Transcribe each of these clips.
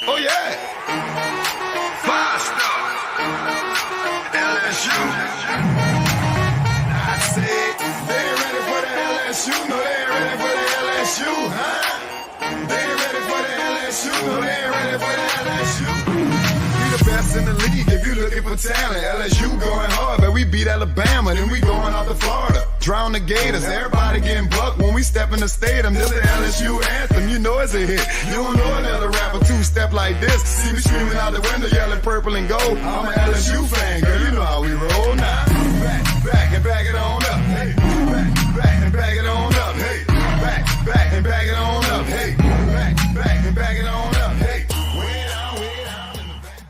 Oh, yeah. Five-star. LSU. I said, they ain't ready for the LSU. No, they ain't ready for the LSU, huh? They ain't ready for the LSU. No, they ain't ready for the LSU. We the best in the league if you looking for talent. LSU going hard, but we beat Alabama, then we going out to Florida. Drown the Gators, everybody getting bucked when we step in the stadium. This the LSU anthem, you know it's a hit. You don't know another rapper two-step like this. See me screaming out the window, yelling purple and gold. I'm an LSU fan, girl, you know how we roll now. Back and back it on up. Hey, back and back it on up. Hey, back and back it on up. Hey, back and back it on up. Hey, way down in the back.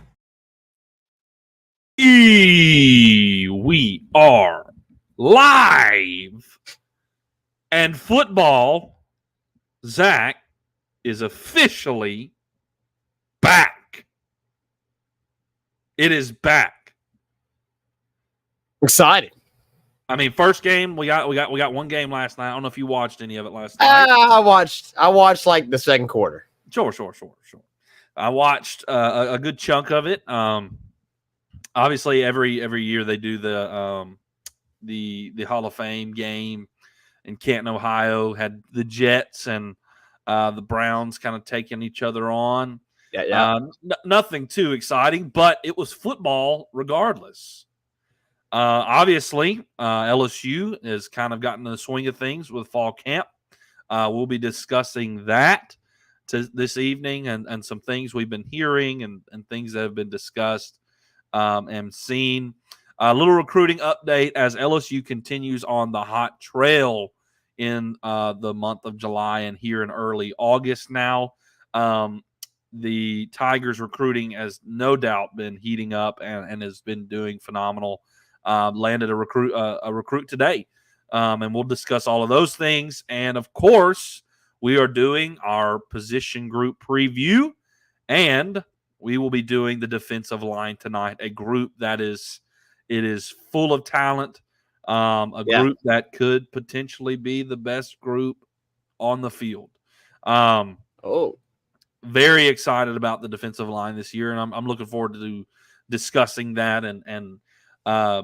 We are live, and football, Zach, is officially back. It is back. Excited. I mean, first game we got one game last night. I don't know if you watched any of it last night. I watched like the second quarter. Sure. I watched a good chunk of it. Obviously, every year they do the Hall of Fame game in Canton, Ohio. Had the Jets and the Browns kind of taking each other on. Yeah. Nothing too exciting, but it was football regardless. Obviously, LSU has kind of gotten in the swing of things with fall camp. We'll be discussing that this evening and some things we've been hearing and things that have been discussed and seen. A little recruiting update as LSU continues on the hot trail in the month of July and here in early August now. The Tigers recruiting has no doubt been heating up and has been doing phenomenal. Landed a recruit today, and we'll discuss all of those things. And of course, we are doing our position group preview, and we will be doing the defensive line tonight. A group that is full of talent, group that could potentially be the best group on the field. Very excited about the defensive line this year, and I'm looking forward to discussing that and. I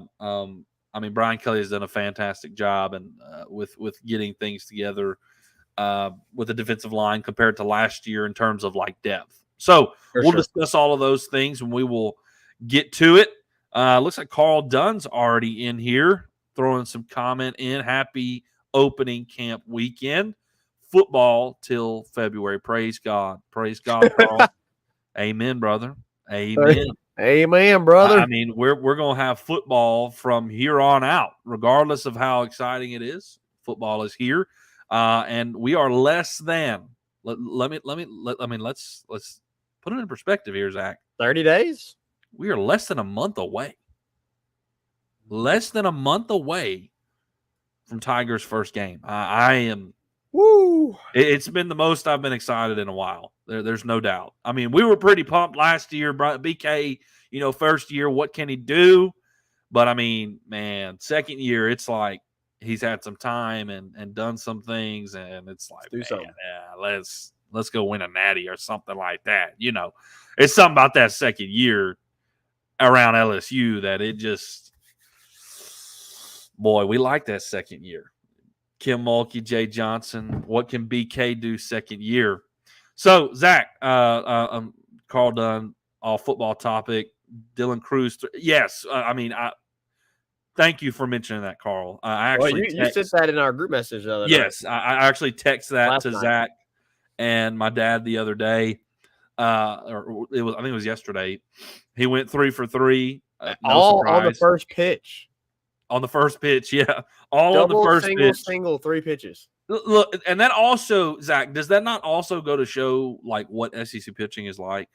mean, Brian Kelly has done a fantastic job and with getting things together with the defensive line compared to last year in terms of like depth. So we'll discuss all of those things and we will get to it. Looks like Carl Dunn's already in here throwing some comment in. Happy opening camp weekend. Football till February. Praise God. Praise God, Carl. Amen, brother. Amen. Amen, brother. I mean, we're going to have football from here on out, regardless of how exciting it is. Football is here, and we are less than. Let's put it in perspective here, Zach. 30 days. We are less than a month away. Less than a month away from Tigers' first game. I am. Woo! It's been the most I've been excited in a while. There's no doubt. I mean, we were pretty pumped last year. BK, first year, what can he do? But, I mean, man, second year, it's like he's had some time and done some things, and it's like, let's go win a natty or something like that. It's something about that second year around LSU that it just – boy, we like that second year. Kim Mulkey, Jay Johnson. What can BK do second year? So, Zach, Carl Dunn, all football topic. Dylan Cruz. Yes. Thank you for mentioning that, Carl. You said that in our group message the other night. Yes. I actually texted that Last to night. Zach and my dad the other day. I think it was yesterday. He went 3 for 3. All on the first pitch. On the first pitch, yeah. All Double, on the first pitch. Single, 3 pitches. Look, and that also, Zach, does that not also go to show like what SEC pitching is like?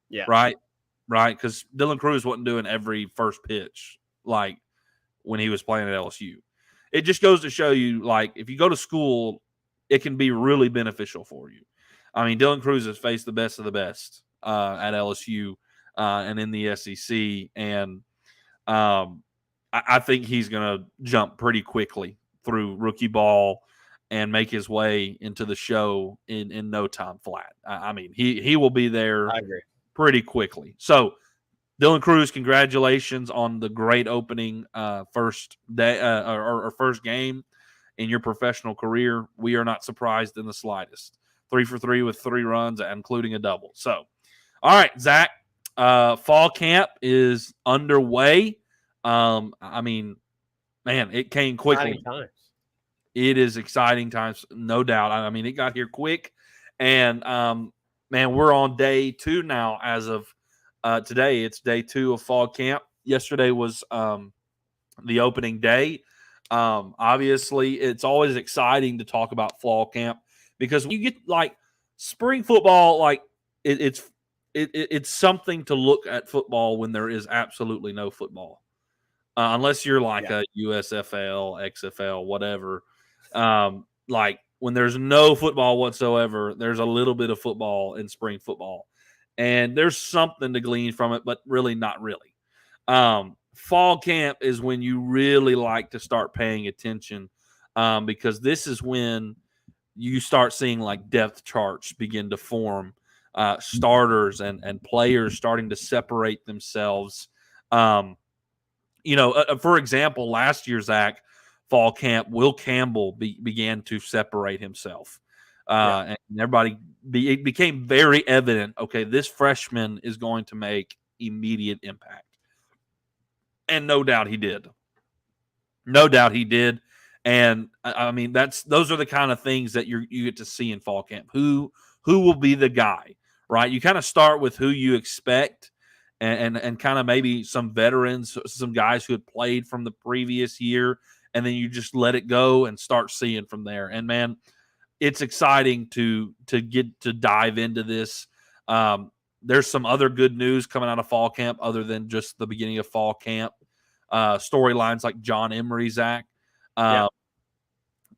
Yeah. Right? Because Dylan Cruz wasn't doing every first pitch like when he was playing at LSU. It just goes to show you, like, if you go to school, it can be really beneficial for you. I mean, Dylan Cruz has faced the best of the best at LSU and in the SEC, and I think he's going to jump pretty quickly through rookie ball and make his way into the show in no time flat. I mean, he will be there I agree. pretty quickly. So, Dylan Crews, congratulations on the great opening first day or first game in your professional career. We are not surprised in the slightest. 3 for 3 with 3 runs, including a double. So, all right, Zach, fall camp is underway. I mean, man, it came quickly. It is exciting times, no doubt. I mean, it got here quick, and man, we're on day 2 now. As of today, it's day 2 of fall camp. Yesterday was the opening day. Obviously, it's always exciting to talk about fall camp because when you get like spring football, like it's something to look at football when there is absolutely no football, unless you're like a USFL, XFL, whatever. Like when there's no football whatsoever, there's a little bit of football in spring football, and there's something to glean from it, but really not really. Fall camp is when you really like to start paying attention, because this is when you start seeing like depth charts begin to form, starters and players starting to separate themselves. For example, last year, Zach, fall camp, Will Campbell began to separate himself. And everybody, it became very evident, okay, this freshman is going to make immediate impact. And no doubt he did. No doubt he did. And I mean, those are the kind of things that you get to see in fall camp. Who will be the guy, right? You kind of start with who you expect, and kind of maybe some veterans, some guys who had played from the previous year, and then you just let it go and start seeing from there. And man, it's exciting to get to dive into this. There's some other good news coming out of fall camp other than just the beginning of fall camp. Storylines like John Emery, Zach.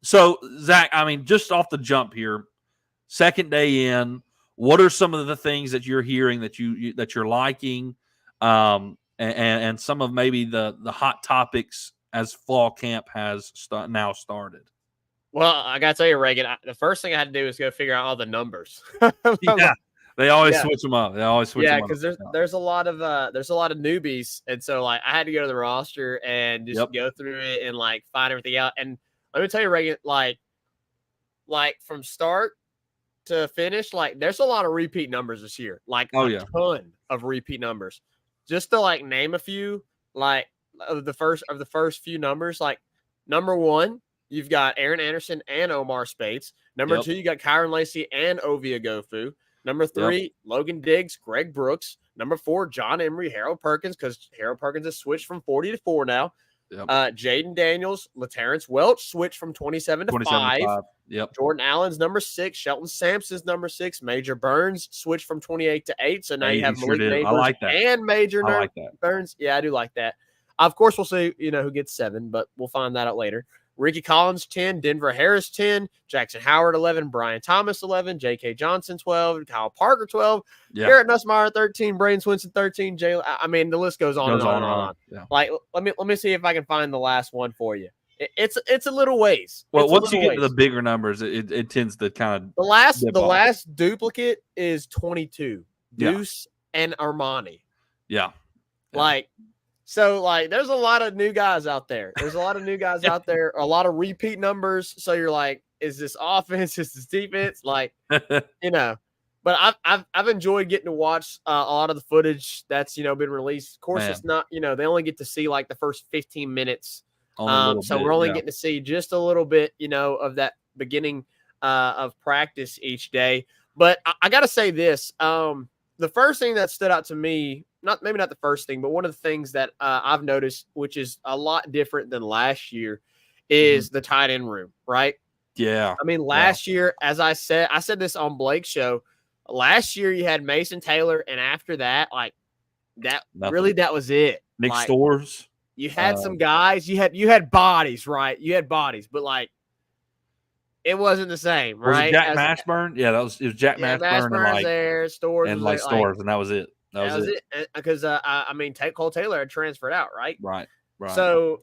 So, Zach, I mean, just off the jump here, second day in, what are some of the things that you're hearing that you're liking, and some of maybe the hot topics as fall camp has now started? Well, I got to tell you, Reagan, the first thing I had to do is go figure out all the numbers. Yeah. They always switch them up. Because there's a lot of newbies, and so like I had to go to the roster and just go through it and like find everything out. And let me tell you, Reagan, like from start to finish, like there's a lot of repeat numbers this year. Like a ton of repeat numbers. Just to like name a few, like of the first few numbers, like number 1, you've got Aaron Anderson and Omar Spates. Number 2, you got Kyron Lacey and Ovia Gofu. Number 3, Logan Diggs, Greg Brooks. Number 4, John Emery, Harold Perkins, because Harold Perkins has switched from 40 to 4 now. Jaden Daniels, LaTerrence Welch switched from 27 to 5. Jordan Allen's number 6. Shelton Sampson's number 6. Major Burns switched from 28 to 8. So now you have Malik Neighbors like that. and Major Burns. Yeah, I do like that. Of course, we'll see who gets 7, but we'll find that out later. Ricky Collins, 10. Denver Harris, 10. Jackson Howard, 11. Brian Thomas, 11. J.K. Johnson, 12. Kyle Parker, 12. Garrett Nussmeier, 13. Braden Swinson, 13. I mean, the list goes on and on. Yeah. Like, let me see if I can find the last one for you. It's a little ways. Well, once you get to the bigger numbers, it tends to kind of the last duplicate is 22. Deuce and Armani. Yeah. So, like, there's a lot of new guys out there. A lot of repeat numbers. So you're like, is this offense? Is this defense? Like, But I've enjoyed getting to watch a lot of the footage that's been released. Of course, it's not they only get to see like the first 15 minutes. So we're only getting to see just a little bit of that beginning of practice each day. But I got to say this: the first thing that stood out to me. Maybe not the first thing, but one of the things that I've noticed, which is a lot different than last year, is the tight end room, right? Yeah. I mean, last year, as I said this on Blake's show, last year you had Mason Taylor, and after that, like that, that was it. Nick Stores. You had some guys, you had bodies, right? You had bodies, but like it wasn't the same, right? Was it Jack Mashburn? Yeah, it was Jack Mashburn and there, Stores, and like Stores, and that was it. That was it. Because I mean, Cole Taylor had transferred out, right? Right. So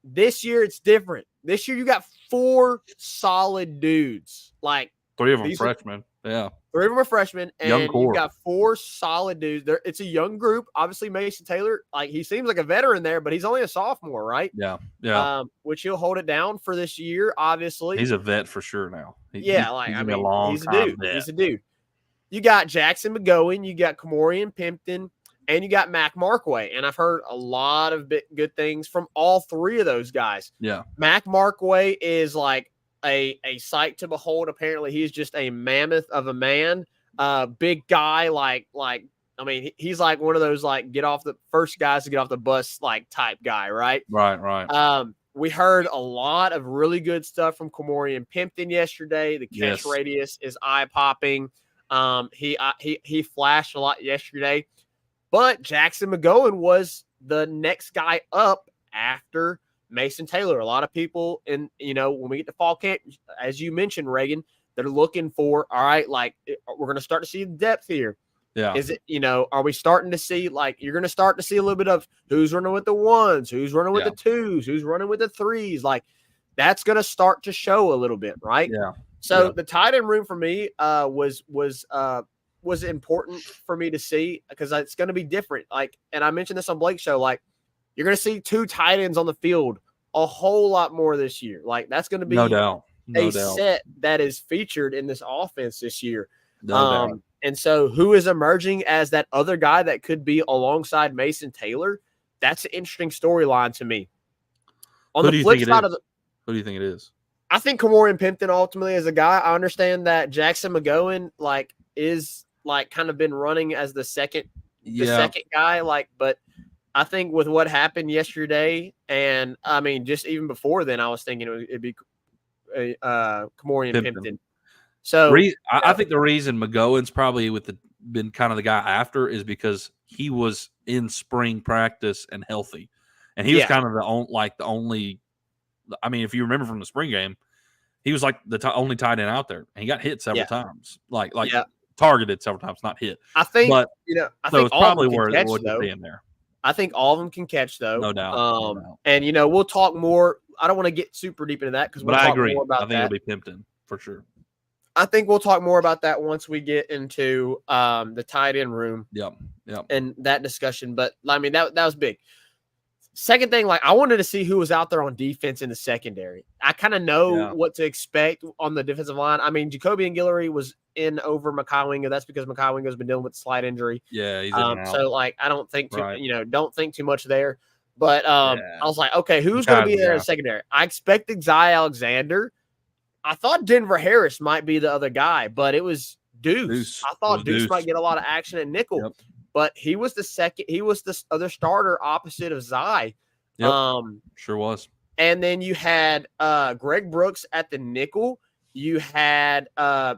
this year it's different. This year you got 4 solid dudes. Like 3 of them these are- freshmen. Yeah. 3 of them are freshmen, Young and core. you've got 4 solid dudes. It's a young group. Obviously, Mason Taylor, like he seems like a veteran there, but he's only a sophomore, right? Yeah. Yeah. Which he'll hold it down for this year, obviously. He's a vet for sure now. He's he's a dude. vet. He's a dude. You got Jackson McGowan, you got Kamorian Pimpton, and you got Mac Markway. And I've heard a lot of good things from all 3 of those guys. Yeah. Mac Markway is like a sight to behold. Apparently, he's just a mammoth of a man. Big guy, he's like one of those like get off the first guys to get off the bus like type guy, right? Right. We heard a lot of really good stuff from Kamorian Pimpton yesterday. The catch radius is eye popping. He flashed a lot yesterday, but Jackson McGowan was the next guy up after Mason Taylor. A lot of people when we get to fall camp, as you mentioned, Reagan, they're looking for, all right, like we're going to start to see the depth here. Yeah. Is it, are we starting to see, like, you're going to start to see a little bit of who's running with the 1s, who's running with the 2s, who's running with the 3s. Like, that's going to start to show a little bit, right? Yeah. So the tight end room for me was important for me to see because it's going to be different. Like, and I mentioned this on Blake's show, like, you're going to see 2 tight ends on the field a whole lot more this year. Like, that's going to be no doubt. Set that is featured in this offense this year. No doubt. And so who is emerging as that other guy that could be alongside Mason Taylor? That's an interesting storyline to me. On the flip side who do you think it is? I think Kamorian Pimpton ultimately is a guy. I understand that Jackson McGowan is kind of been running as the second guy, but I think with what happened yesterday, and I mean just even before then, I was thinking it'd be Kamorian Pimpton. So I think the reason McGowan's probably been kind of the guy after is because he was in spring practice and healthy, and he was kind of the only. I mean, if you remember from the spring game, he was like the only tight end out there, and he got hit several times, targeted several times, not hit. I think, but I think it's probably where it would be in there. I think all of them can catch, though. No doubt. And we'll talk more. I don't want to get super deep into that because we'll talk more about that. I think it'll be Pimpton for sure. I think we'll talk more about that once we get into the tight end room. Yep. And that discussion. But I mean, that was big. Second thing, I wanted to see who was out there on defense in the secondary. I kind of know what to expect on the defensive line. I mean, Jacoby and Guillory was in over Mekhi Wingo. That's because Mekhi Wingo has been dealing with a slight injury. Yeah, he's in and out. So I don't think don't think too much there. But I was like, okay, who's going to be there in the secondary? I expected Zy Alexander. I thought Denver Harris might be the other guy, but it was Deuce. I thought Deuce might get a lot of action at nickel. Yep. But he was the second. He was the other starter opposite of Zy. Yep. Sure was. And then you had Greg Brooks at the nickel. You had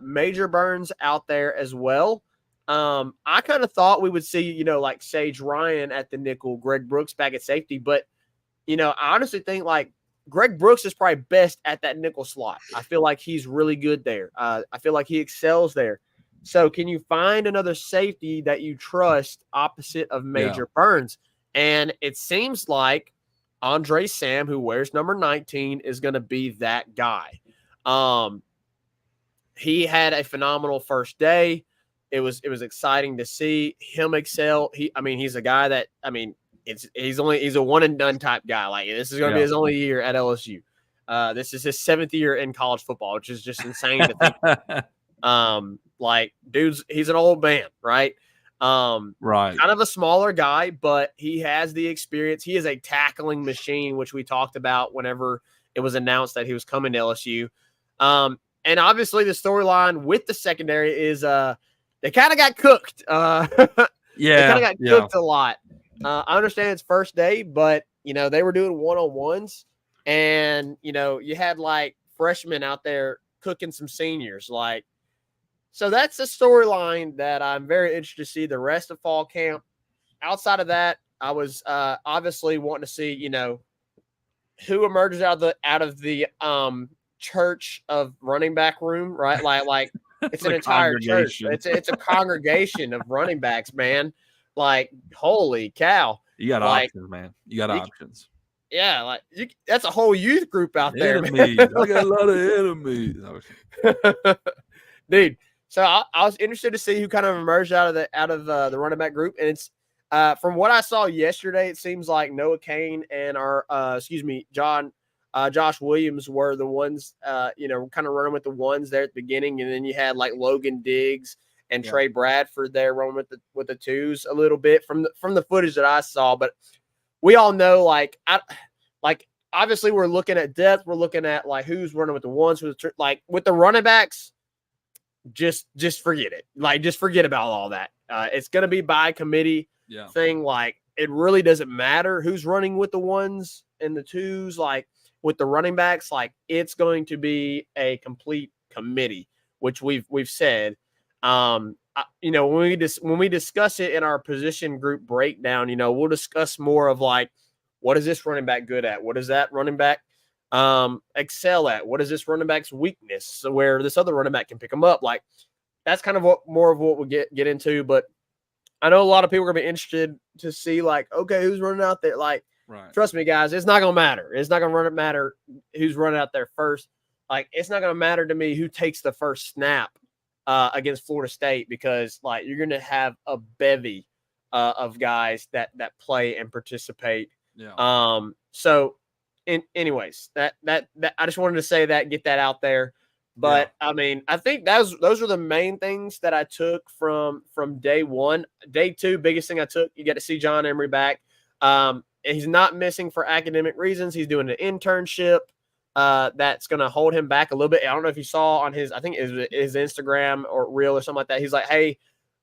Major Burns out there as well. I kind of thought we would see, Sage Ryan at the nickel, Greg Brooks back at safety. But, I honestly think Greg Brooks is probably best at that nickel slot. I feel like he's really good there. I feel like he excels there. So can you find another safety that you trust opposite of Major Burns? And it seems like Andre Sam, who wears number 19, is going to be that guy. He had a phenomenal first day. It was exciting to see him excel. He's a guy that, he's a one and done type guy. This is going to be his only year at LSU. This is his 7th year in college football, which is just insane to think. Dude's, he's an old man, right? Right. Kind of a smaller guy, but he has the experience. He is a tackling machine, which we talked about whenever it was announced that he was coming to LSU. And obviously the storyline with the secondary is they kind of got cooked. They kind of got cooked a lot. I understand it's first day, but they were doing one-on-ones, and you had freshmen out there cooking some seniors. So that's a storyline that I'm very interested to see the rest of fall camp. Outside of that, I was obviously wanting to see, who emerges out of the church of running back room, right? It's an entire church. It's a congregation of running backs, man. Holy cow. You got options, man. You got options. Yeah, like that's a whole youth group out there, man. Enemies. I got a lot of enemies. Dude. So I was interested to see who kind of emerged out of the running back group, and it's from what I saw yesterday, it seems like Noah Kane and Josh Williams were the ones, kind of running with the ones there at the beginning, and then you had like Logan Diggs and Trey Bradford there running with the twos a little bit from the footage that I saw. But we all know, like obviously we're looking at depth, we're looking at like who's running with the ones, with the running backs. Just forget it. Like, just forget about all that. It's going to be by committee thing. Like, it really doesn't matter who's running with the ones and the twos. Like, with the running backs, like, it's going to be a complete committee, which we've said. When we discuss it in our position group breakdown, we'll discuss more of like, what is this running back good at? What is that running back excel at? What is this running back's weakness? So where this other running back can pick them up. Like, that's kind of more of what we'll get into. But I know a lot of people are gonna be interested to see, like, okay, who's running out there? Like, trust me, guys, it's not gonna matter. It's not gonna matter who's running out there first. Like, it's not gonna matter to me who takes the first snap against Florida State, because like you're gonna have a bevy of guys that play and participate. So anyways, that I just wanted to say that, get that out there. But I mean, I think those are the main things that I took from day one. Day two, biggest thing I took, you get to see John Emery back. He's not missing for academic reasons. He's doing an internship that's going to hold him back a little bit. I don't know if you saw on his Instagram or reel or something like that. He's like, hey,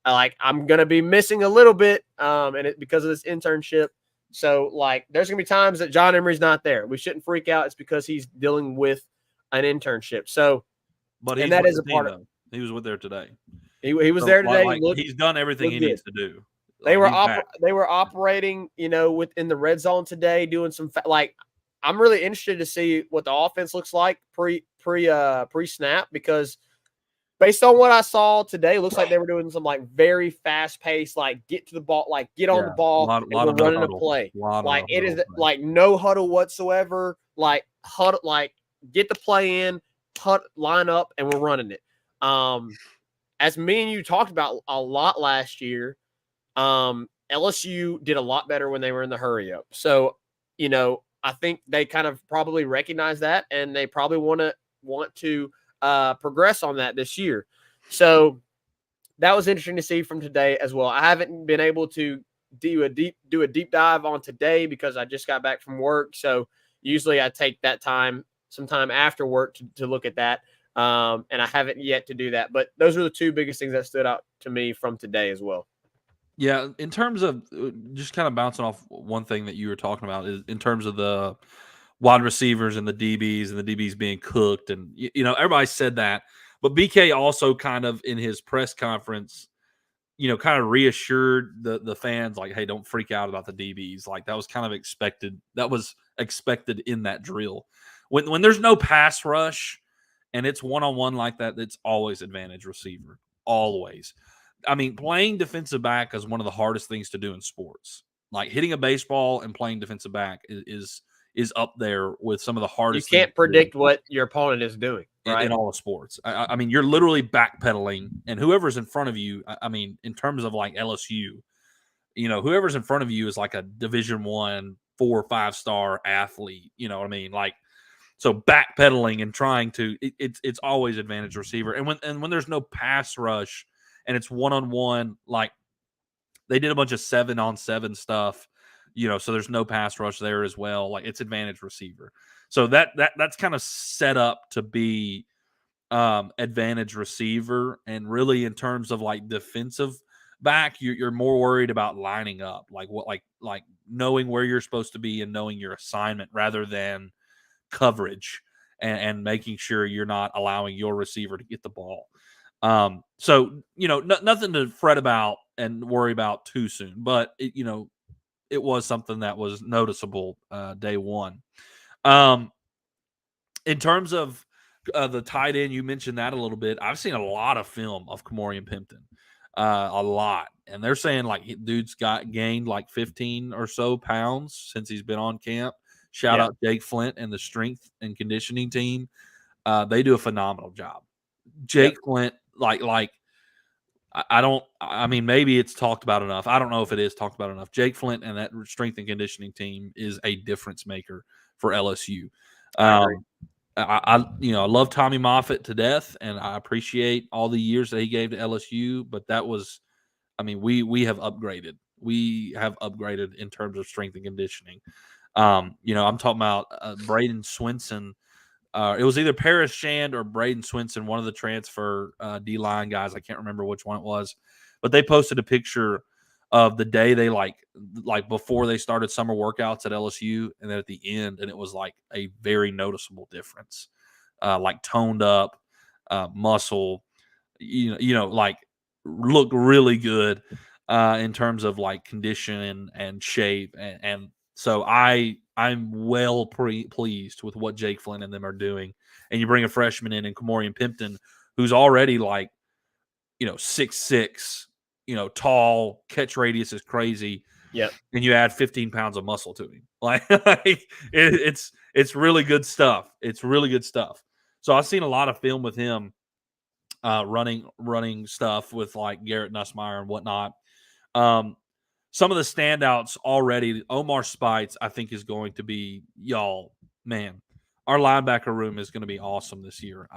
I'm going to be missing a little bit because of this internship. So, like, there's going to be times that John Emery's not there. We shouldn't freak out. It's because he's dealing with an internship. So, but that is a part of it. He was with there today. He was there today. He's done everything he needs to do. They were operating, within the red zone today, doing some I'm really interested to see what the offense looks like pre snap, because based on what I saw today, it looks like they were doing some like very fast paced, like get to the ball, like get on the ball, and we're running a play. Like it is like no huddle whatsoever. Like huddle, like get the play in, line up, and we're running it. As me and you talked about a lot last year, LSU did a lot better when they were in the hurry up. So, I think they kind of probably recognize that, and they probably want to progress on that this year. So that was interesting to see from today as well. I haven't been able to do a deep dive on today because I just got back from work. So usually I take that time, some time after work to look at that. And I haven't yet to do that. But those are the two biggest things that stood out to me from today as well. Yeah, in terms of just kind of bouncing off one thing that you were talking about is in terms of the wide receivers and the DBs being cooked. And, everybody said that. But BK also kind of in his press conference, kind of reassured the fans, like, hey, don't freak out about the DBs. Like, that was kind of expected. That was expected in that drill. When there's no pass rush and it's one-on-one like that, it's always advantage receiver. Always. I mean, playing defensive back is one of the hardest things to do in sports. Like, hitting a baseball and playing defensive back is up there with some of the hardest. You can't predict what your opponent is doing, right? In all of sports. I mean, you're literally backpedaling, and whoever's in front of you, I mean, in terms of like LSU, whoever's in front of you is like a Division I 4 or 5 star athlete. You know what I mean? Like, so backpedaling and trying to, it's always advantage receiver. And when there's no pass rush and it's one-on-one, like they did a bunch of 7-on-7 stuff, so there's no pass rush there as well. Like, it's advantage receiver. So that's kind of set up to be advantage receiver. And really in terms of like defensive back, you're more worried about lining up, like knowing where you're supposed to be and knowing your assignment rather than coverage and making sure you're not allowing your receiver to get the ball. So, nothing to fret about and worry about too soon, but it was something that was noticeable day one. In terms of the tight end, you mentioned that a little bit. I've seen a lot of film of Kamorian Pimpton, a lot, and they're saying like dude's gained like 15 or so pounds since he's been on camp. Shout out Jake Flint and the strength and conditioning team. They do a phenomenal job. Jake Flint, I mean, maybe it's talked about enough. I don't know if it is talked about enough. Jake Flint and that strength and conditioning team is a difference maker for LSU. I love Tommy Moffitt to death, and I appreciate all the years that he gave to LSU. But that was, I mean, we have upgraded. We have upgraded in terms of strength and conditioning. I'm talking about Braden Swinson. It was either Paris Shand or Braden Swinson, one of the transfer D-line guys. I can't remember which one it was, but they posted a picture of the day they like before they started summer workouts at LSU, and then at the end, and it was like a very noticeable difference, like toned up, muscle, like look really good in terms of like condition and shape, and so I'm well pleased with what Jake Flint and them are doing. And you bring a freshman in Kamorian Pimpton, who's already like, 6'6", tall, catch radius is crazy. Yep. And you add 15 pounds of muscle to him. It's really good stuff. It's really good stuff. So I've seen a lot of film with him running stuff with like Garrett Nussmeier and whatnot. Some of the standouts already, Omar Spites, I think, is going to be, man, our linebacker room is going to be awesome this year.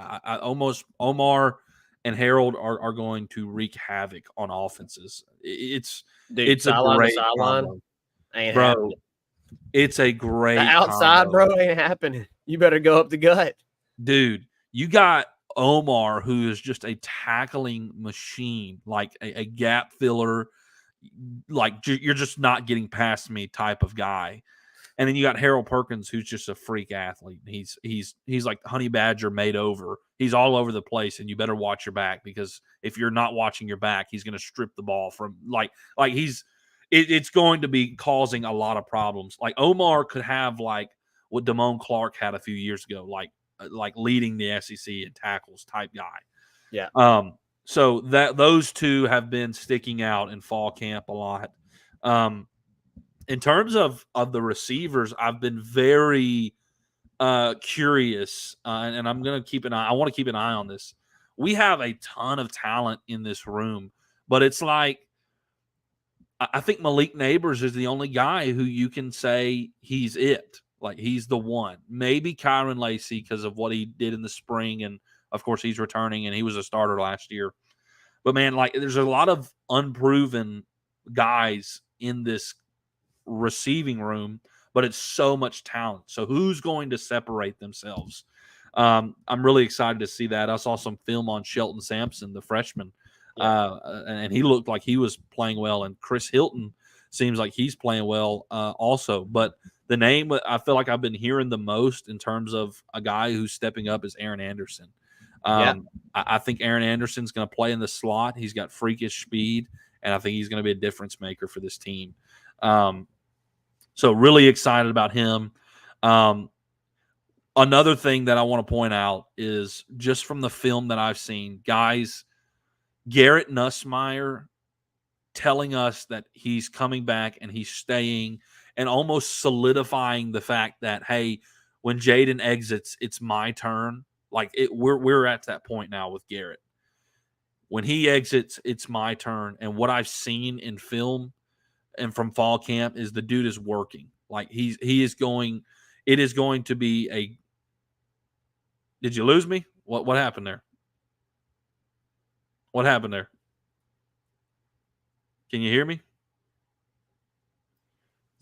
Omar and Harold are going to wreak havoc on offenses. It's a great combo. Ain't bro. Happening. It's a great the outside, combo. bro, ain't happening. You better go up the gut. Dude, you got Omar, who is just a tackling machine, like a gap filler, like you're just not getting past me type of guy. And then you got Harold Perkins, who's just a freak athlete. He's like Honey Badger made over. He's all over the place, and you better watch your back, because if you're not watching your back, he's going to strip the ball from it's going to be causing a lot of problems. Like Omar could have like what Damone Clark had a few years ago, like leading the SEC in tackles type guy. Yeah. So those two have been sticking out in fall camp a lot. In terms of the receivers, I've been very curious, and I'm going to keep an eye. I want to keep an eye on this. We have a ton of talent in this room, but it's like I think Malik Neighbors is the only guy who you can say he's it. Like he's the one. Maybe Kyron Lacey because of what he did in the spring, and of course he's returning, and he was a starter last year. But man, like there's a lot of unproven guys in this receiving room, but it's so much talent. So who's going to separate themselves? I'm really excited to see that. I saw some film on Shelton Sampson, the freshman, and he looked like he was playing well. And Chris Hilton seems like he's playing well also. But the name I feel like I've been hearing the most in terms of a guy who's stepping up is Aaron Anderson. I think Aaron Anderson's going to play in the slot. He's got freakish speed, and I think he's going to be a difference maker for this team. So really excited about him. Another thing that I want to point out is just from the film that I've seen, guys, Garrett Nussmeier telling us that he's coming back and he's staying, and almost solidifying the fact that, hey, when Jaden exits, it's my turn. Like we're at that point now with Garrett. When he exits, it's my turn. And what I've seen in film and from fall camp is the dude is working. Like it is going to be a. Did you lose me? What happened there? What happened there? Can you hear me?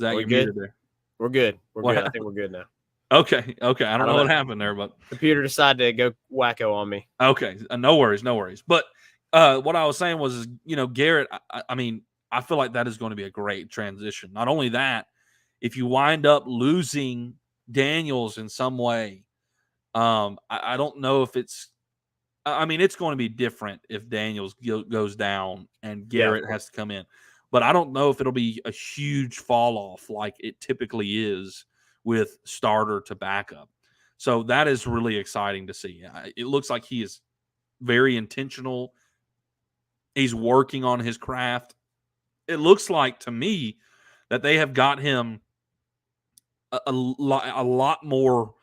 Zach, you're muted there. We're good. We're good. I think we're good now. Okay. I don't know what happened there, but computer decided to go wacko on me. Okay, no worries. But what I was saying was, Garrett. I mean, I feel like that is going to be a great transition. Not only that, if you wind up losing Daniels in some way, I don't know if it's. I mean, it's going to be different if Daniels goes down and Garrett has to come in. But I don't know if it'll be a huge fall off like it typically is with starter to backup. So that is really exciting to see. It looks like he is very intentional. He's working on his craft. It looks like to me that they have got him a lot more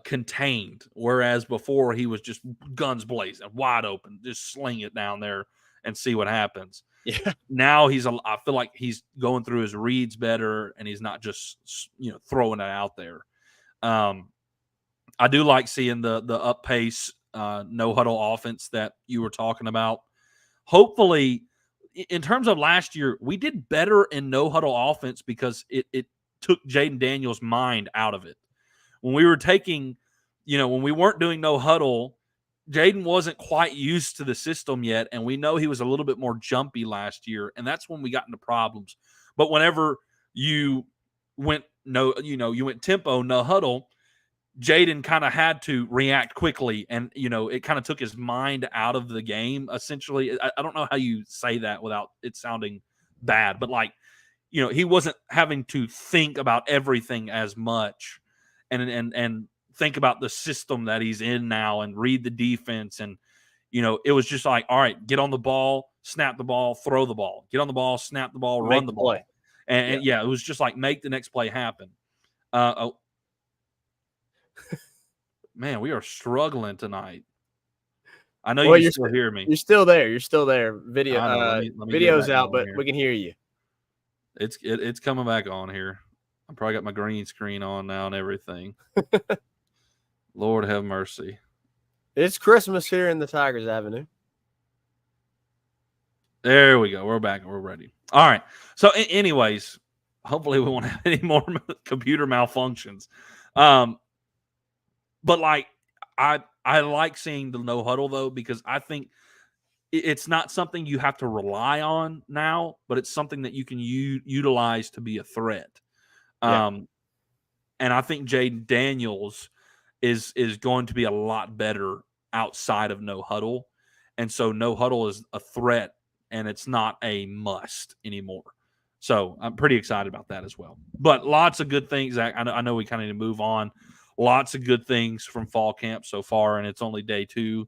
contained, whereas before he was just guns blazing, wide open, just sling it down there and see what happens. Yeah. Now I feel like he's going through his reads better, and he's not just throwing it out there. I do like seeing the up pace, no huddle offense that you were talking about. Hopefully, in terms of last year, we did better in no huddle offense because it took Jayden Daniels' mind out of it. When we were taking, when we weren't doing no huddle, Jayden wasn't quite used to the system yet, and we know he was a little bit more jumpy last year, and that's when we got into problems. But whenever you went you went tempo, no huddle, Jayden kind of had to react quickly, and it kind of took his mind out of the game. Essentially, I don't know how you say that without it sounding bad, but he wasn't having to think about everything as much, and think about the system that he's in now, and read the defense, and it was just like, all right, get on the ball, snap the ball, throw the ball, get on the ball, snap the ball, run the ball, and it was just like make the next play happen. Man, we are struggling tonight. I know you still hear me. You're still there. You're still there. Video, let me video's out, but we can hear you. It's coming back on here. I probably got my green screen on now and everything. Lord have mercy. It's Christmas here in the Tigers Avenue. There we go. We're back. We're ready. All right. So, anyways, hopefully we won't have any more computer malfunctions. But I like seeing the no huddle though, because I think it's not something you have to rely on now, but it's something that you can utilize to be a threat. Yeah. And I think Jayden Daniels is going to be a lot better outside of no huddle. And so no huddle is a threat, and it's not a must anymore. So I'm pretty excited about that as well. But lots of good things. Zach, I know we kind of need to move on. Lots of good things from fall camp so far, and it's only day 2.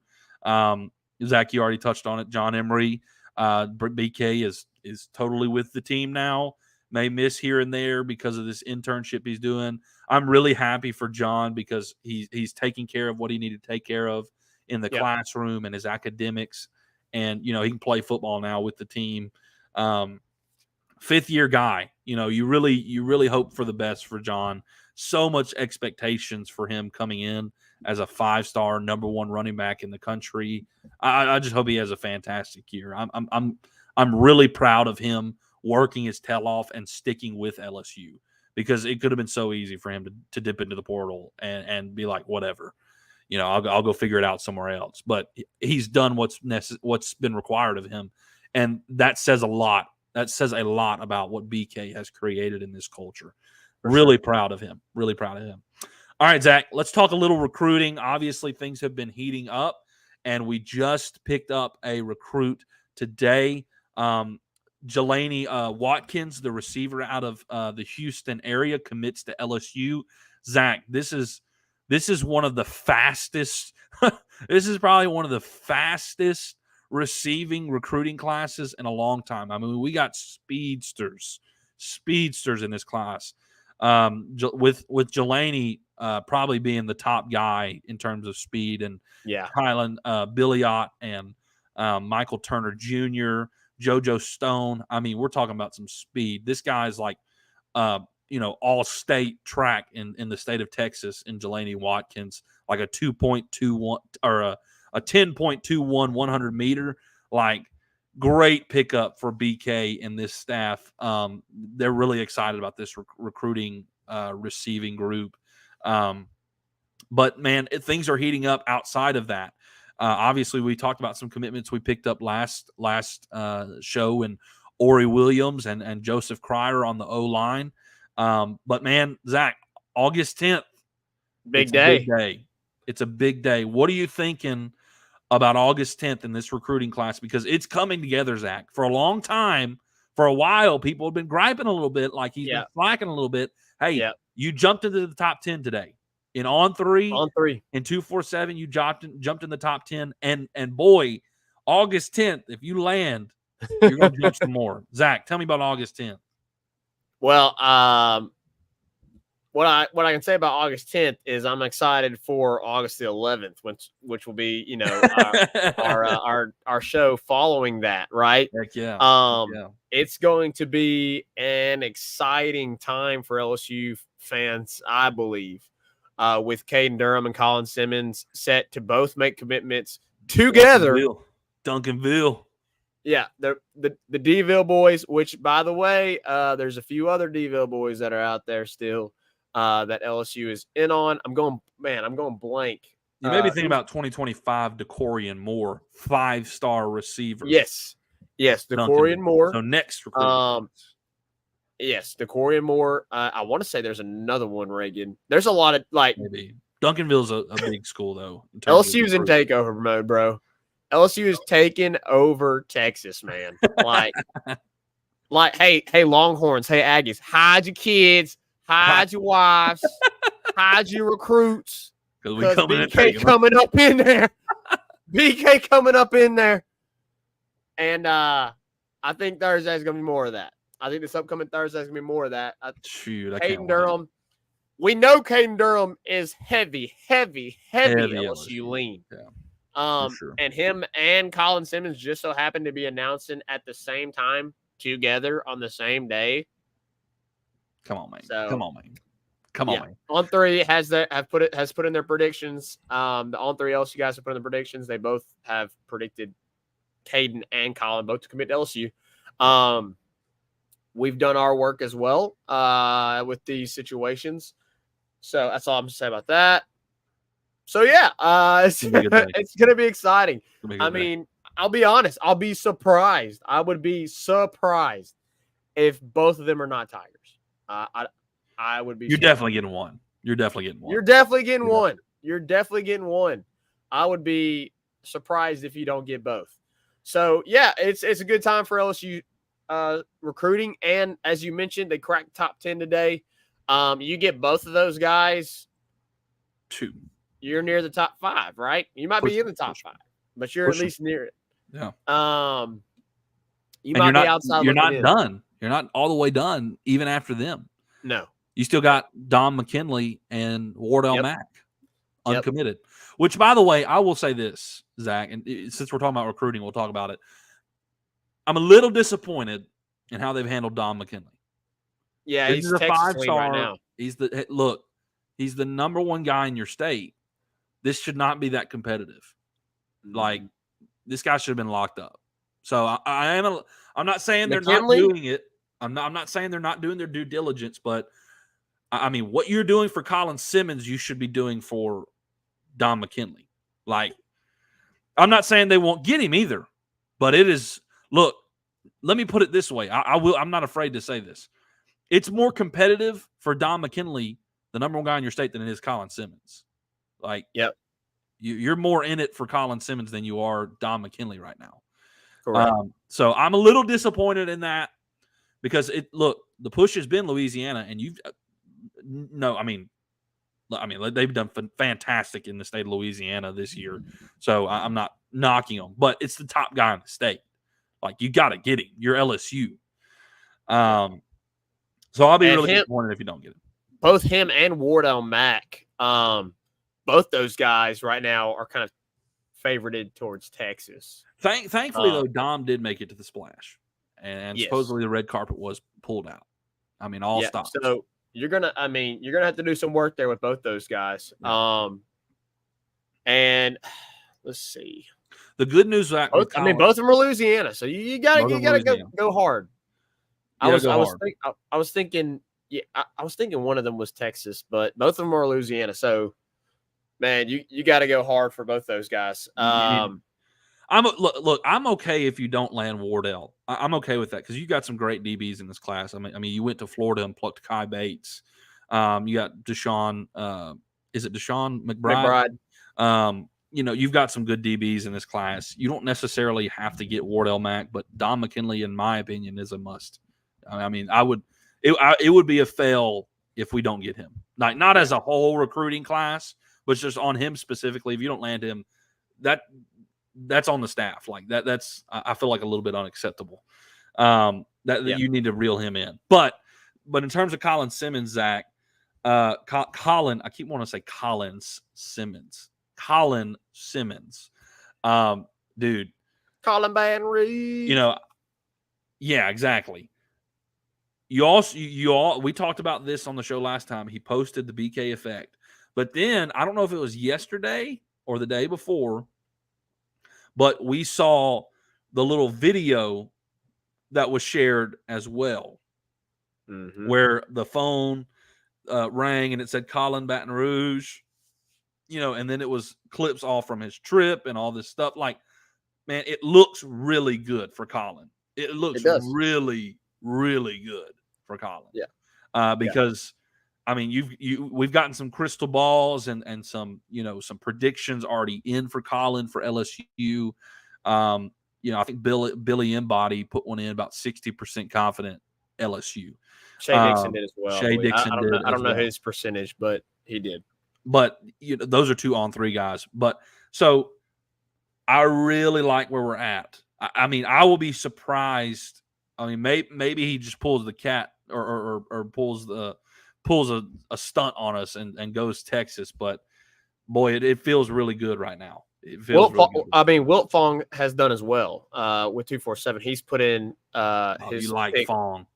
Zach, you already touched on it. John Emery, BK is totally with the team now. May miss here and there because of this internship he's doing. I'm really happy for John because he's taking care of what he needed to take care of in the classroom and his academics, and he can play football now with the team. 5th-year guy. You really hope for the best for John. So much expectations for him coming in as a 5-star number 1 running back in the country. I just hope he has a fantastic year. I'm really proud of him working his tail off and sticking with LSU, because it could have been so easy for him to dip into the portal and be like, whatever, I'll go figure it out somewhere else. But he's done what's been required of him, and that says a lot. That says a lot about what BK has created in this culture. Really proud of him. Really proud of him. All right, Zach, let's talk a little recruiting. Obviously, things have been heating up, and we just picked up a recruit today. Jelani Watkins, the receiver out of the Houston area, commits to LSU. Zach, this is one of the fastest. This is probably one of the fastest receiving recruiting classes in a long time. I mean, we got speedsters in this class. With Jelani probably being the top guy in terms of speed, and Kylan Billiot and Michael Turner Jr., JoJo Stone. I mean, we're talking about some speed. This guy's like, all-state track in the state of Texas in Jelani Watkins, like a 2.21 or a 10.21 100 meter. Like, great pickup for BK and this staff. They're really excited about this recruiting receiving group. But, man, things are heating up outside of that. Obviously, we talked about some commitments we picked up last show, and Ori Williams and Joseph Cryer on the O-line. But, man, Zach, August 10th. Big day. It's a big day. What are you thinking about August 10th in this recruiting class? Because it's coming together, Zach. For a long time, for a while, people have been griping a little bit, like he's been slacking a little bit. Hey, you jumped into the top 10 today. In On 3, in 247, you jumped in the top 10. And boy, August 10th, if you land, you're going to jump some more. Zach, tell me about August 10th. Well, what I can say about August 10th is I'm excited for August the 11th, which will be our show following that, right? Heck yeah. It's going to be an exciting time for LSU fans, I believe, with Caden Durham and Colin Simmons set to both make commitments together. Duncanville. Yeah, the DVille boys, which, by the way, there's a few other DVille boys that are out there still that LSU is in on. I'm going blank. You may be thinking about 2025 DeCorian Moore, 5-star receiver. Yes, DeCorian Moore. So next recruit. Yes, DeCorian Moore. I want to say there's another one, Reagan. There's a lot of maybe. Duncanville's a big school, though. LSU's in takeover mode, bro. LSU is taking over Texas, man. Hey, Longhorns, hey, Aggies, hide your kids, hide your wives, hide your recruits. Because BK coming up in there. BK coming up in there. And I think Thursday is going to be more of that. I think this upcoming Thursday is going to be more of that. Caden Durham. We know Caden Durham is heavy LSU lean. Yeah. Sure. And him and Colin Simmons just so happened to be announcing at the same time together on the same day. Come on, man. Come on, man. On three has put in their predictions. The On Three LSU guys have put in the predictions. They both have predicted Caden and Colin both to commit to LSU. We've done our work as well with these situations. So that's all I'm going to say about that. So, yeah, it's going to be exciting. I mean, I'll be honest. I'll be surprised. I would be surprised if both of them are not Tigers. I would be. You're definitely getting one. You're definitely getting one. I would be surprised if you don't get both. So, yeah, it's a good time for LSU recruiting. And as you mentioned, they cracked top 10 today. You get both of those guys. 2. You're near the top 5, right? You might be in the top 5, but you're at least near it. Yeah. You might be outside. You're not done. You're not all the way done, even after them. No. You still got Dom McKinley and Wardell Mack uncommitted. Which, by the way, I will say this, Zach, and since we're talking about recruiting, we'll talk about it. I'm a little disappointed in how they've handled Dom McKinley. Yeah, he's a 5-star right now. He's the number one guy in your state. This should not be that competitive. Like, this guy should have been locked up. So I'm not saying they're not doing it. I'm not saying they're not doing their due diligence, but I mean, what you're doing for Colin Simmons, you should be doing for Dom McKinley. Like, I'm not saying they won't get him either, but it is. Look, let me put it this way. I'm not afraid to say this. It's more competitive for Dom McKinley, the number one guy in your state, than it is Colin Simmons. Like, you're more in it for Colin Simmons than you are Dom McKinley right now. Correct. So I'm a little disappointed in that because the push has been Louisiana, and they've done fantastic in the state of Louisiana this year. So I'm not knocking them, but it's the top guy in the state. Like, you got to get him. You're LSU. So I'll be really disappointed if you don't get him. Both him and Wardell Mack, both those guys right now are kind of favorited towards Texas. Thankfully, though, Dom did make it to the splash, and supposedly the red carpet was pulled out. I mean, all stops. So you're gonna have to do some work there with both those guys. Yeah. And let's see. The good news that both of them are Louisiana, so you gotta go hard. I was thinking one of them was Texas, but both of them are Louisiana. So, man, you got to go hard for both those guys. I'm okay if you don't land Wardell. I'm okay with that because you got some great DBs in this class. I mean, you went to Florida and plucked Kai Bates. You got Deshaun. Is it Deshaun McBride? You've got some good DBs in this class. You don't necessarily have to get Wardell Mack, but Dom McKinley, in my opinion, is a must. I mean, it would be a fail if we don't get him. Not as a whole recruiting class, but just on him specifically. If you don't land him, that's on the staff. Like that's I feel like a little bit unacceptable. You need to reel him in. But in terms of Colin Simmons, Zach, Colin, I keep wanting to say Colin Simmons. Dude, Colin Baton Rouge. Yeah, exactly. We talked about this on the show last time. He posted the BK effect, but then I don't know if it was yesterday or the day before, but we saw the little video that was shared as well, where the phone rang and it said Colin Baton Rouge, and then it was clips all from his trip and all this stuff. Like, man, it looks really good for Colin. It looks really, really good for Colin. Yeah. Because I mean, we've gotten some crystal balls and some, some predictions already in for Colin for LSU. I think Billy Embody put one in about 60% confident LSU. Shea Dixon did as well. Shea Dixon did. I don't know his percentage, but he did. But those are 2-on-3 guys. But so I really like where we're at. I mean, I will be surprised. I mean, maybe he just pulls the cat or pulls a stunt on us and goes Texas. But boy, it feels really good right now. It feels really good. I mean, Wilt Fong has done as well with 247. He's put in his. You like pick. Fong?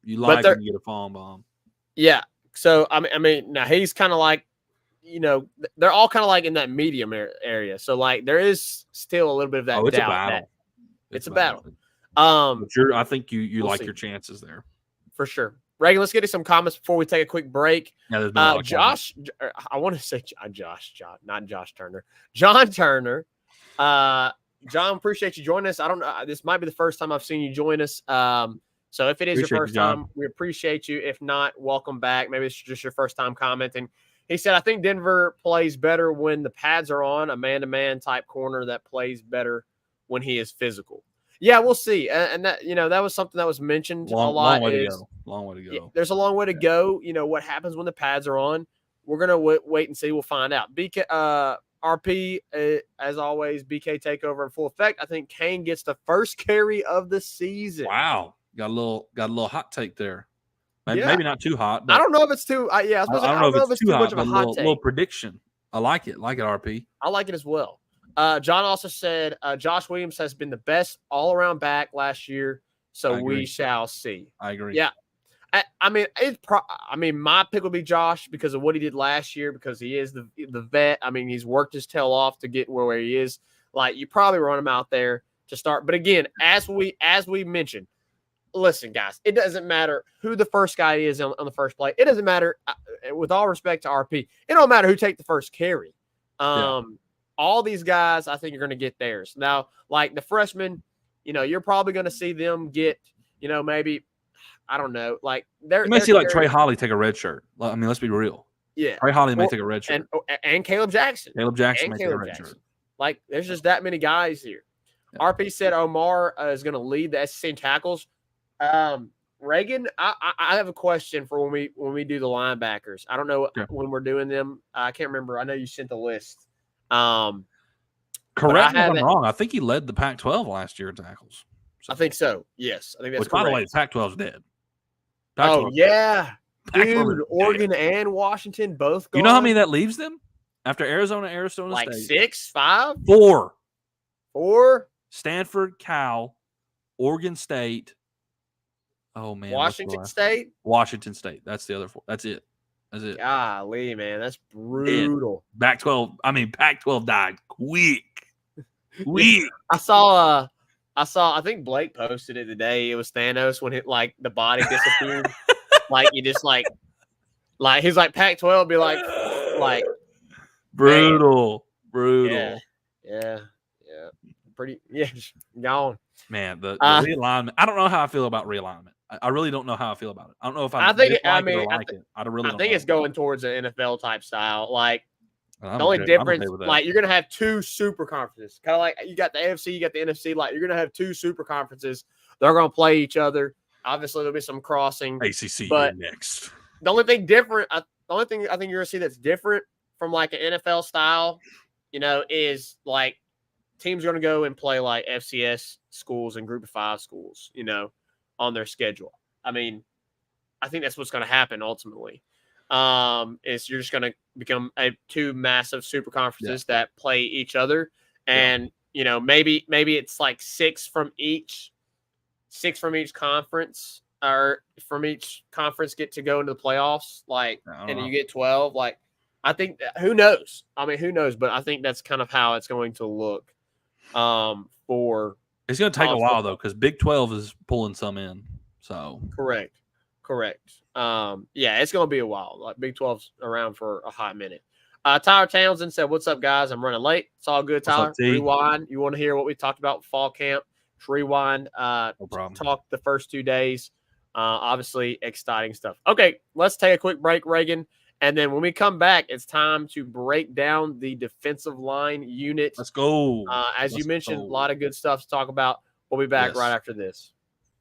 You like when you get a Fong bomb? Yeah. So I mean, now he's kind of like, they're all kind of like in that medium area. So like, there is still a little bit of that. It's doubt a battle. It's a battle. But I think you like your chances there for sure. Reagan, let's get to some comments before we take a quick break. Yeah, Josh, I want to say not Josh Turner. John Turner. John, appreciate you joining us. I don't know. This might be the first time I've seen you join us. So if it is your first time, we appreciate you. If not, welcome back. Maybe it's just your first time commenting. He said, I think Denver plays better when the pads are on, a man-to-man type corner that plays better when he is physical. Yeah, we'll see. And that, that was something that was mentioned a lot. Long way to go. There's a long way to go. What happens when the pads are on? We're going to wait and see. We'll find out. RP, as always, BK takeover in full effect. I think Kane gets the first carry of the season. Wow. Got a little hot take there. Maybe not too hot. I don't know if it's too. I don't know if it's too much of a hot take. Little prediction. I like it. RP. I like it as well. John also said Josh Williams has been the best all-around back last year, so we shall see. I agree. Yeah, I mean, my pick would be Josh because of what he did last year, because he is the vet. I mean, he's worked his tail off to get where he is. Like, you probably run him out there to start, but again, as we mentioned, listen, guys, it doesn't matter who the first guy is on the first play. It doesn't matter. With all respect to RP, it don't matter who take the first carry. All these guys, I think, are going to get theirs. Now, like the freshmen, you're probably going to see them get, maybe, I don't know, like you may see like Trey Holly take a red shirt. I mean, let's be real. Yeah, Trey Holly may take a red shirt, and Caleb Jackson. May take a red shirt. Like, there's just that many guys here. Yeah. RP said Omar is going to lead the SEC in tackles. Reagan, I have a question for when we do the linebackers. I don't know when we're doing them. I can't remember. I know you sent the list. Correct me if I'm wrong. I think he led the Pac-12 last year in tackles. I think so. Yes, I think that's correct. By the way, the Pac-12's dead. Pac-12 yeah, dude. Oregon and Washington both gone. You know how many that leaves them after Arizona State? Like 6, 5, 4. Stanford, Cal, Oregon State. Oh man, Washington State. That's the other 4. That's it. Golly, man, that's brutal. Pac-12 died quick. I saw. I think Blake posted it today. It was Thanos when the body disappeared. You just he's like Pac-12 be like brutal. Yeah. Pretty gone. Man, the realignment. I don't know how I feel about realignment. I really don't know how I feel about it. I don't know if I think it. I think it's going towards an NFL type style. Like, the only difference, you're gonna have 2 super conferences. Kind of like you got the AFC, you got the NFC. Like, you're gonna have 2 super conferences. They're gonna play each other. Obviously, there'll be some crossing. ACC but next. The only thing different, the only thing I think you're gonna see that's different from like an NFL style, is like teams are gonna go and play like FCS schools and Group of 5 schools, on their schedule. I mean, I think that's what's going to happen ultimately. is you're just going to become two massive super conferences that play each other. And, maybe it's like six from each conference, or from each conference get to go into the playoffs. And you get 12. I think who knows? I mean, who knows? But I think that's kind of how it's going to look. For it's going to take a while though, because Big 12 is pulling some in. So correct. It's going to be a while. Big 12's around for a hot minute. Tyler Townsend said, "What's up, guys? I'm running late. It's all good, Tyler. Rewind. You want to hear what we talked about with fall camp? Just rewind. No problem. Talk the first 2 days. Obviously, exciting stuff. Okay, let's take a quick break, Reagan. And then when we come back, it's time to break down the defensive line unit. Let's go. As you mentioned, a lot of good stuff to talk about. We'll be back right after this.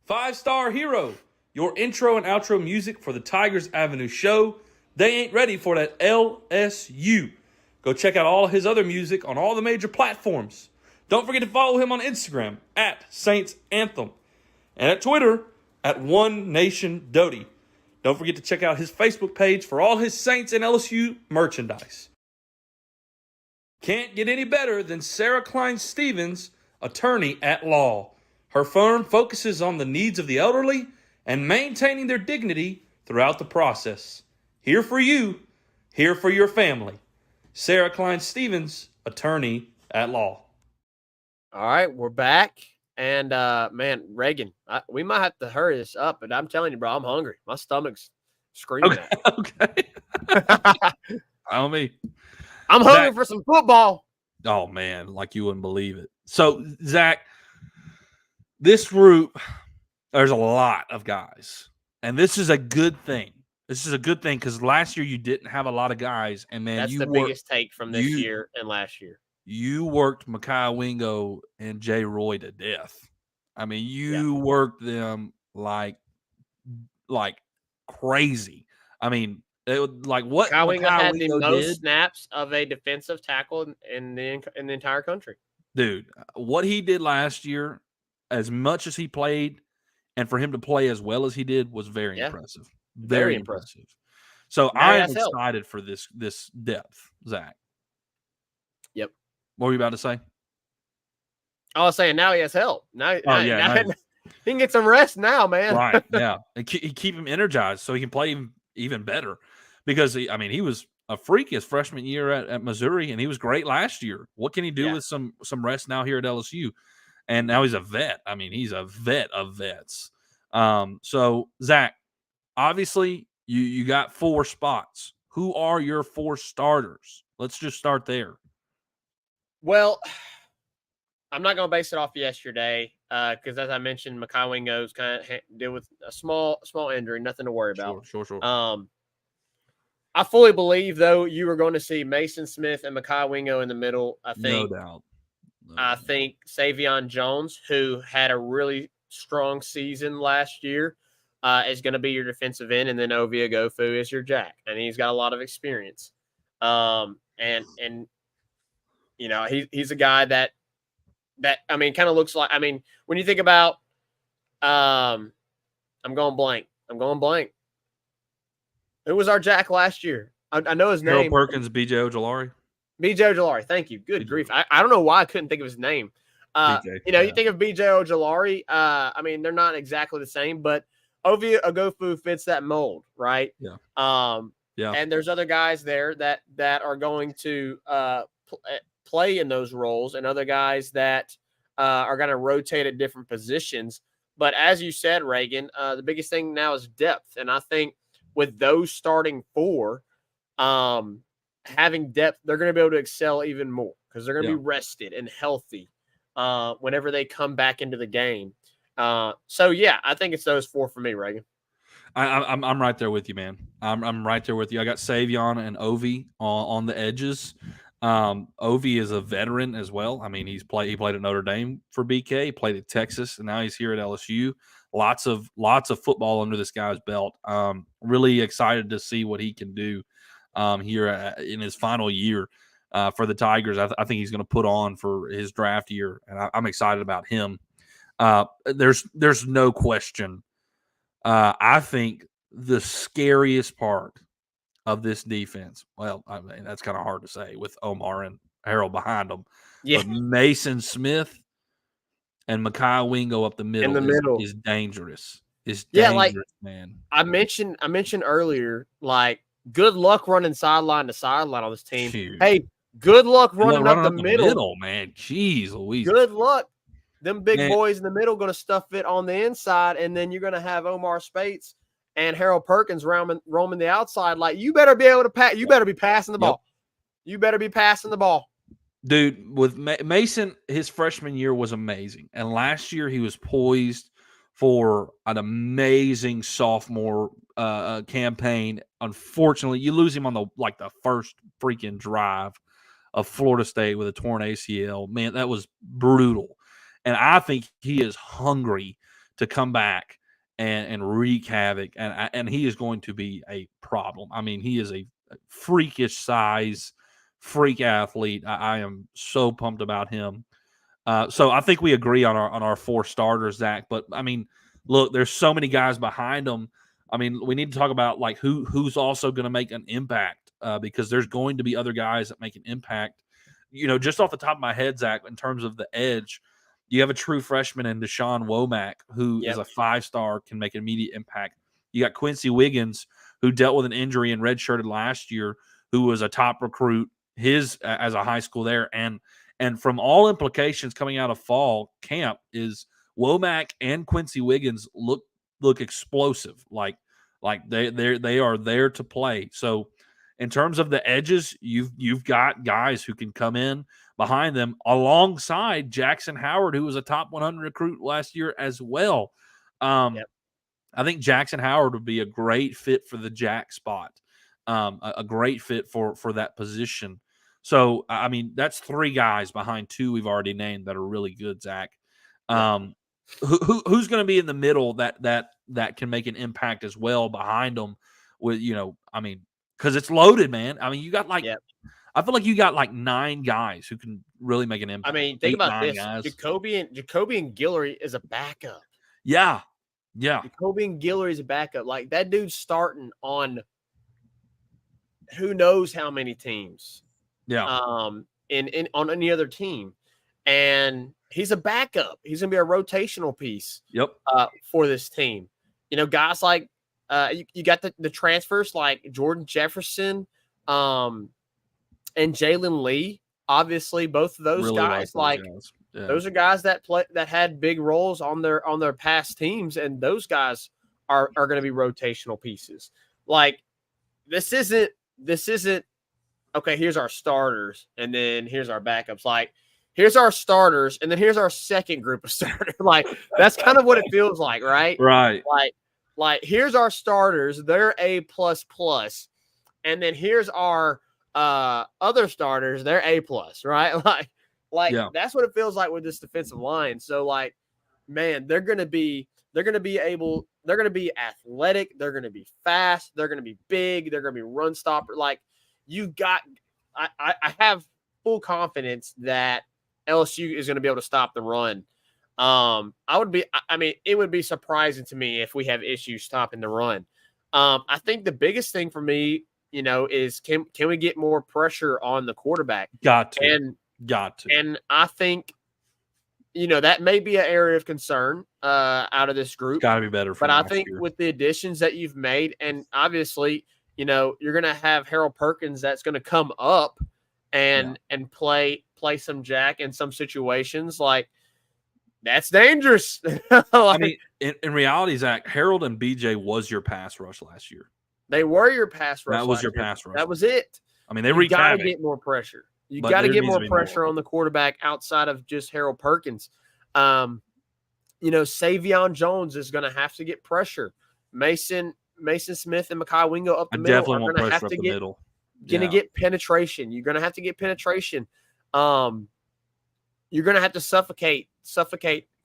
5-Star Hero, your intro and outro music for the Tigers Avenue show. They ain't ready for that LSU. Go check out all his other music on all the major platforms. Don't forget to follow him on Instagram at Saints Anthem and at Twitter at One Nation Doty. Don't forget to check out his Facebook page for all his Saints and LSU merchandise. Can't get any better than Sarah Klein Stevens, attorney at law. Her firm focuses on the needs of the elderly and maintaining their dignity throughout the process. Here for you, here for your family. Sarah Klein Stevens, attorney at law. All right, we're back. And, man, Reagan, we might have to hurry this up, but I'm telling you, bro, I'm hungry. My stomach's screaming at me. Okay. Tell me. I'm hungry for some football. Oh, man, like you wouldn't believe it. So, Zach, this group, there's a lot of guys. And this is a good thing. This is a good thing because last year you didn't have a lot of guys. And, man, that's the biggest take from this year and last year. You worked Mekhi Wingo and Jay Roy to death. I mean, you worked them like crazy. I mean, it was like what Mekhi Wingo had the most snaps of a defensive tackle in the entire country. Dude, what he did last year, as much as he played, and for him to play as well as he did, was very impressive. Very impressive. So I am excited for this depth, Zach. Yep. What were you about to say? I was saying now he has help. Now he can get some rest now, man. Right, yeah. And keep him energized so he can play even better. Because, he was a freak his freshman year at Missouri, and he was great last year. What can he do with some rest now here at LSU? And now he's a vet. I mean, he's a vet of vets. So, Zach, obviously you got 4 spots. Who are your 4 starters? Let's just start there. Well, I'm not going to base it off yesterday because, as I mentioned, Mekhi Wingo's kind of deal with a small injury, nothing to worry about. Sure. I fully believe, though, you are going to see Mason Smith and Mekhi Wingo in the middle. I think, no doubt. I think Savion Jones, who had a really strong season last year, is going to be your defensive end, and then Ovie Oghoufo is your jack, and he's got a lot of experience. And he's a guy that kind of looks like. When you think about, I'm going blank. Who was our jack last year? I know his name. Harold Perkins, B.J. Ojulari. B.J. Ojulari. Thank you. Good grief. I don't know why I couldn't think of his name. You think of B.J. Ojulari. They're not exactly the same, but Ovie Oghoufo fits that mold, right? Yeah. And there's other guys there that are going to play in those roles, and other guys that are going to rotate at different positions. But as you said, Reagan, the biggest thing now is depth. And I think with those starting 4, having depth, they're going to be able to excel even more because they're going to be rested and healthy whenever they come back into the game. I think it's those 4 for me, Reagan. I'm right there with you, man. I'm right there with you. I got Savion and Ovie on the edges. Ovie is a veteran as well. He played at Notre Dame for BK. He played at Texas, and now he's here at LSU. Lots of football under this guy's belt. Really excited to see what he can do here in his final year for the Tigers. I think he's going to put on for his draft year, and I'm excited about him. There's no question. I think the scariest part of this defense, well, I mean, that's kind of hard to say with Omar and Harold behind them. Yeah. But Mason Smith and Mekhi Wingo up the middle, is dangerous. Is Yeah, dangerous, man. I mentioned earlier, like, good luck running sideline to sideline on this team. Shoot. Hey, good luck running up the middle, man. Jeez Louise. Good luck. Them big boys in the middle going to stuff it on the inside, and then you're going to have Omar Spates and Harold Perkins roaming the outside. Like, you better be able to pass. You better be passing the ball. You better be passing the ball. Dude, with Mason, his freshman year was amazing. And last year he was poised for an amazing sophomore campaign. Unfortunately, you lose him on the first freaking drive of Florida State with a torn ACL. Man, that was brutal. And I think he is hungry to come back and wreak havoc. And he is going to be a problem. I mean, he is a freakish size, freak athlete. I am so pumped about him. So I think we agree on our 4 starters, Zach. But I mean, look, there's so many guys behind them. I mean, we need to talk about like who's also going to make an impact because there's going to be other guys that make an impact. You know, just off the top of my head, Zach, in terms of the edge, you have a true freshman in Deshaun Womack, who is a 5-star, can make an immediate impact. You got Quincy Wiggins, who dealt with an injury and redshirted last year, who was a top recruit as a high school there. And from all implications coming out of fall camp is Womack and Quincy Wiggins look explosive. Like they are there to play. So in terms of the edges, you've got guys who can come in behind them alongside Jackson Howard, who was a top 100 recruit last year as well. I think Jackson Howard would be a great fit for the Jack spot, a great fit for that position. So, I mean, that's 3 guys behind 2 we've already named that are really good, Zach. Who's going to be in the middle that can make an impact as well behind them with, I mean, because it's loaded, man. I mean, you got I feel like you got like 9 guys who can really make an impact. I mean, think about this. Jacoby and Guillory is a backup. Yeah. Jacoby and Guillory is a backup. Like, that dude's starting on who knows how many teams. Yeah. On any other team. And he's a backup. He's going to be a rotational piece. Yep. For this team. You know, guys like you got the transfers like Jordan Jefferson, and Jalen Lee. Obviously, both of those really guys, those are guys that had big roles on their past teams, and those guys are going to be rotational pieces. Like, this isn't okay. Here's our starters, and then here's our backups. Like, here's our starters, and then here's our second group of starters. Like, that's kind of what it feels like, right? Right. Like here's our starters. They're A++, and then here's our other starters. They're A+, right? That's what it feels like with this defensive line. So, like, man, they're going to be athletic. They're going to be fast. They're going to be big. They're going to be run stopper. Like, I have full confidence that LSU is going to be able to stop the run. It would be surprising to me if we have issues stopping the run. I think the biggest thing for me, is can we get more pressure on the quarterback? Got to. And I think, that may be an area of concern out of this group. Got to be better. But I think with the additions that you've made, and obviously, you're going to have Harold Perkins that's going to come up and play some jack in some situations. Like, that's dangerous. I mean, in reality, Zach, Harold and BJ was your pass rush last year. They were your pass rush. That was your pass rush. That was it. I mean, you got to get more pressure. You got to get more pressure on the quarterback outside of just Harold Perkins. Savion Jones is going to have to get pressure. Mason Smith and Mekhi Wingo up the middle are going to have to get penetration. You're going to have to get penetration. You're going to have to suffocate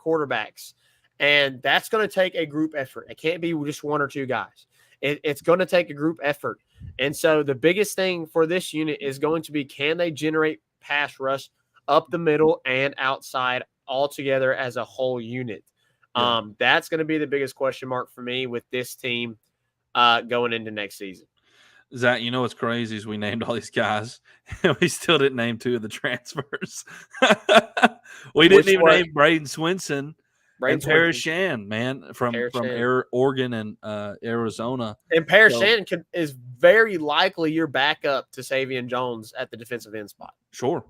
quarterbacks, and that's going to take a group effort. It can't be just 1 or 2 guys. It's going to take a group effort. And so the biggest thing for this unit is going to be, can they generate pass rush up the middle and outside all together as a whole unit? That's going to be the biggest question mark for me with this team going into next season. Zach, you know what's crazy is we named all these guys, and we still didn't name 2 of the transfers. We didn't Which even one? name Braden Swinson Braden and Paris Swinson. Shan, man, from Paris Shan. Oregon and Arizona. And Paris So- Shan is very likely your backup to Savion Jones at the defensive end spot. Sure.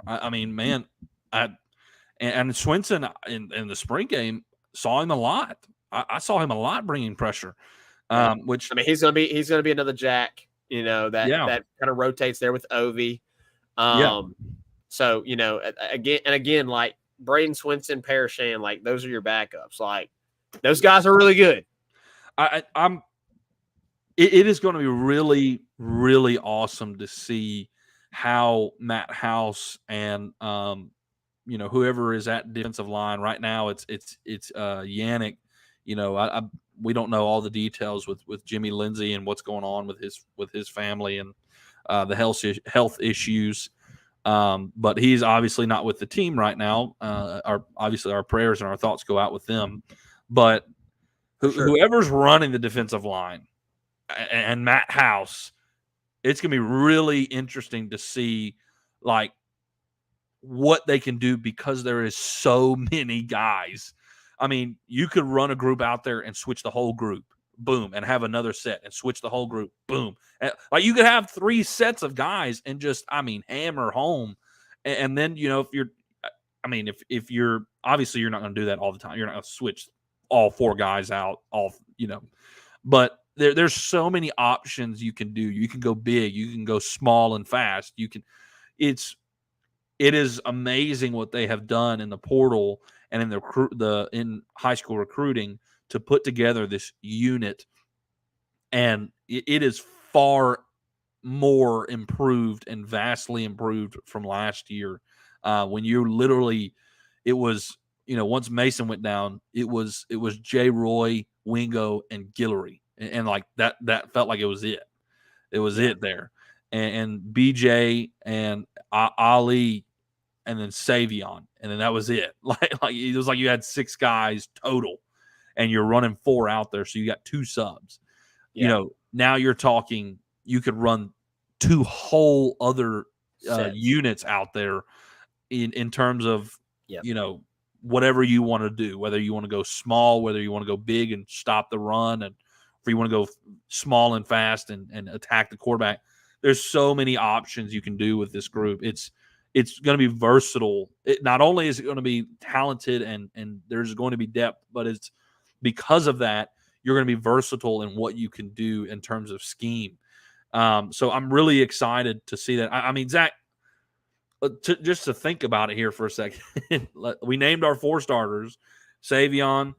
I mean, man, and Swinson in the spring game saw him a lot. I saw him a lot bringing pressure, which I mean, he's gonna be another Jack. You know that kind of rotates there with Ovi. So again, like Braden Swinson, Paris Shan, like those are your backups. Like those guys are really good. It is going to be really, really awesome to see how Matt House and whoever is at defensive line right now. It's Yannick. We don't know all the details with Jimmy Lindsay and what's going on with his family and the health issues. But he's obviously not with the team right now. Our prayers and our thoughts go out with them. But whoever's running the defensive line and Matt House, it's going to be really interesting to see like what they can do because there is so many guys. I mean, you could run a group out there and switch the whole group, boom, and have another set and switch the whole group, boom. Like you could have 3 sets of guys and just, hammer home. And then, if you're obviously you're not going to do that all the time. You're not going to switch all 4 guys out, but there's so many options you can do. You can go big, you can go small and fast. It is amazing what they have done in the portal and in in high school recruiting to put together this unit. And it is far more improved and vastly improved from last year. When you literally, it was, once Mason went down, it was Jay Roy, Wingo, and Guillory. And like that felt like it was it. It was it there. And BJ and Ali and then Savion. And then that was it. Like it was like you had 6 guys total and you're running 4 out there. So you got 2 subs. Yeah. Now you're talking, you could run 2 whole other units out there in terms of, whatever you want to do, whether you want to go small, whether you want to go big and stop the run, and if you want to go small and fast and attack the quarterback. There's so many options you can do with this group. It's going to be versatile. Not only is it going to be talented and there's going to be depth, but it's because of that, you're going to be versatile in what you can do in terms of scheme. So I'm really excited to see that. I mean, Zach, just to think about it here for a second, we named our 4 starters: Savion,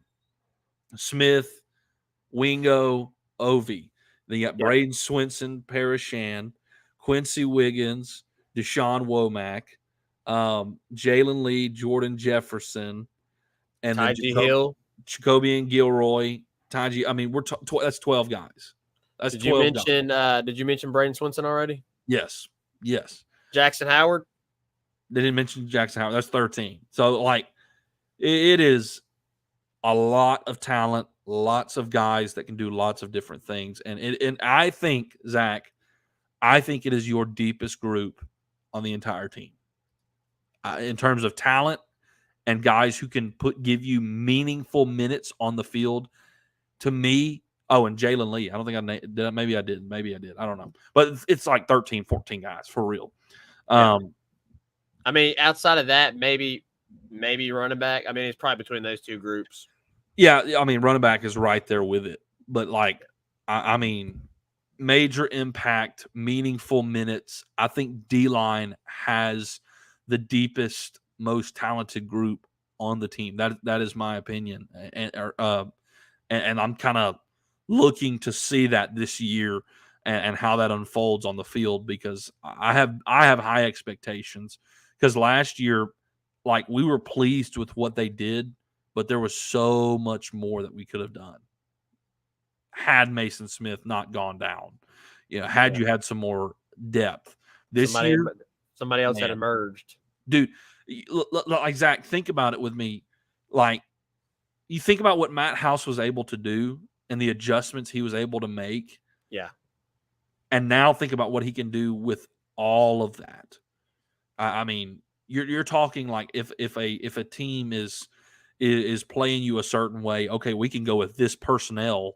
Smith, Wingo, Ovi. Then you got Braden Swinson, Paris Shan, Quincy Wiggins, Deshaun Womack, Jalen Lee, Jordan Jefferson, and then Hill, Jacoby and Gilroy, Taji. I mean, that's 12 guys. That's did 12 you mention? Did you mention Braden Swinson already? Yes. Jackson Howard. They didn't mention Jackson Howard. That's 13. So like, it is a lot of talent, lots of guys that can do lots of different things, and I think, Zach, it is your deepest group on the entire team in terms of talent and guys who can give you meaningful minutes on the field. To me, and Jalen Lee. I don't think I did. Maybe I did. I don't know. But it's like 13, 14 guys for real. I mean, outside of that, maybe running back. I mean, it's probably between those 2 groups. Yeah, I mean, running back is right there with it. But like, I mean, major impact, meaningful minutes. I think D-line has the deepest, most talented group on the team. That is my opinion, and I'm kind of looking to see that this year and how that unfolds on the field, because I have high expectations. Because last year, like, we were pleased with what they did, but there was so much more that we could have done had Mason Smith not gone down. Had you had some more depth this year, somebody else had emerged. Dude, like, Zach, think about it with me. Like, you think about what Matt House was able to do and the adjustments he was able to make. Yeah. And now think about what he can do with all of that. I mean, you're talking like if a team is playing you a certain way, okay, we can go with this personnel